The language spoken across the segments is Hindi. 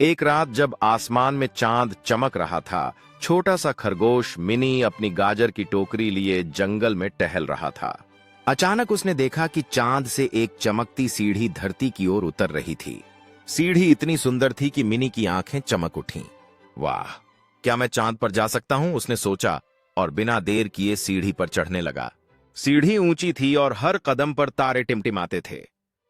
एक रात जब आसमान में चांद चमक रहा था, छोटा सा खरगोश मिनी अपनी गाजर की टोकरी लिए जंगल में टहल रहा था। अचानक उसने देखा कि चांद से एक चमकती सीढ़ी धरती की ओर उतर रही थी। सीढ़ी इतनी सुंदर थी कि मिनी की आंखें चमक उठीं। वाह, क्या मैं चांद पर जा सकता हूं? उसने सोचा और बिना देर किए सीढ़ी पर चढ़ने लगा। सीढ़ी ऊंची थी और हर कदम पर तारे टिमटिमाते थे।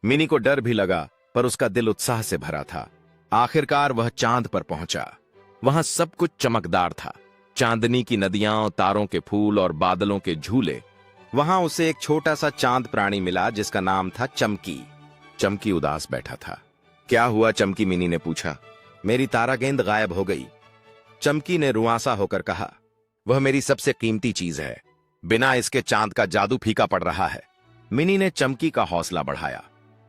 मिनी को डर भी लगा, पर उसका दिल उत्साह से भरा था। आखिरकार वह चांद पर पहुंचा। वहां सब कुछ चमकदार था, चांदनी की नदियां, तारों के फूल और बादलों के झूले। वहां उसे एक छोटा सा चांद प्राणी मिला जिसका नाम था चमकी। चमकी उदास बैठा था। क्या हुआ चमकी? मिनी ने पूछा। मेरी तारा गेंद गायब हो गई, चमकी ने रुआंसा होकर कहा। वह मेरी सबसे कीमती चीज है, बिना इसके चांद का जादू फीका पड़ रहा है। मिनी ने चमकी का हौसला बढ़ाया।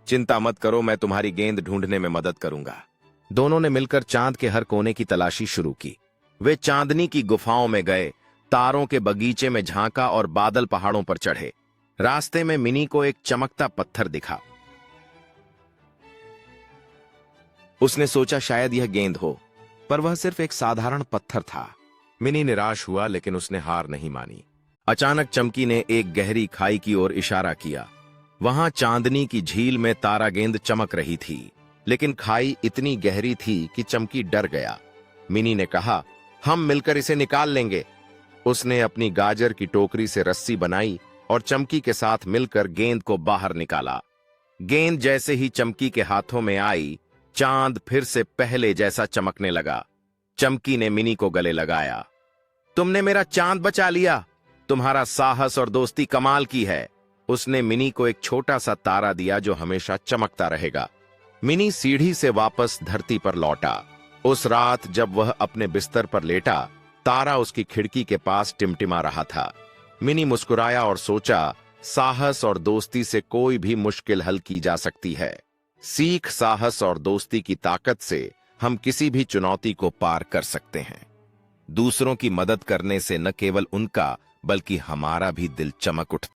चिंता मत करो, मैं तुम्हारी गेंद ढूंढने में मदद करूंगा। दोनों ने मिलकर चांद के हर कोने की तलाशी शुरू की। वे चांदनी की गुफाओं में गए, तारों के बगीचे में झांका और बादल पहाड़ों पर चढ़े। रास्ते में मिनी को एक चमकता पत्थर दिखा। उसने सोचा शायद यह गेंद हो, पर वह सिर्फ एक साधारण पत्थर था। मिनी निराश हुआ, लेकिन उसने हार नहीं मानी। अचानक चमकी ने एक गहरी खाई की ओर इशारा किया। वहां चांदनी की झील में तारा गेंद चमक रही थी, लेकिन खाई इतनी गहरी थी कि चमकी डर गया। मिनी ने कहा, हम मिलकर इसे निकाल लेंगे। उसने अपनी गाजर की टोकरी से रस्सी बनाई और चमकी के साथ मिलकर गेंद को बाहर निकाला। गेंद जैसे ही चमकी के हाथों में आई, चांद फिर से पहले जैसा चमकने लगा। चमकी ने मिनी को गले लगाया। तुमने मेरा चांद बचा लिया, तुम्हारा साहस और दोस्ती कमाल की है। उसने मिनी को एक छोटा सा तारा दिया जो हमेशा चमकता रहेगा। मिनी सीढ़ी से वापस धरती पर लौटा। उस रात जब वह अपने बिस्तर पर लेटा, तारा उसकी खिड़की के पास टिमटिमा रहा था। मिनी मुस्कुराया और सोचा, साहस और दोस्ती से कोई भी मुश्किल हल की जा सकती है। सीख, साहस और दोस्ती की ताकत से हम किसी भी चुनौती को पार कर सकते हैं। दूसरों की मदद करने से न केवल उनका बल्कि हमारा भी दिल चमक उठता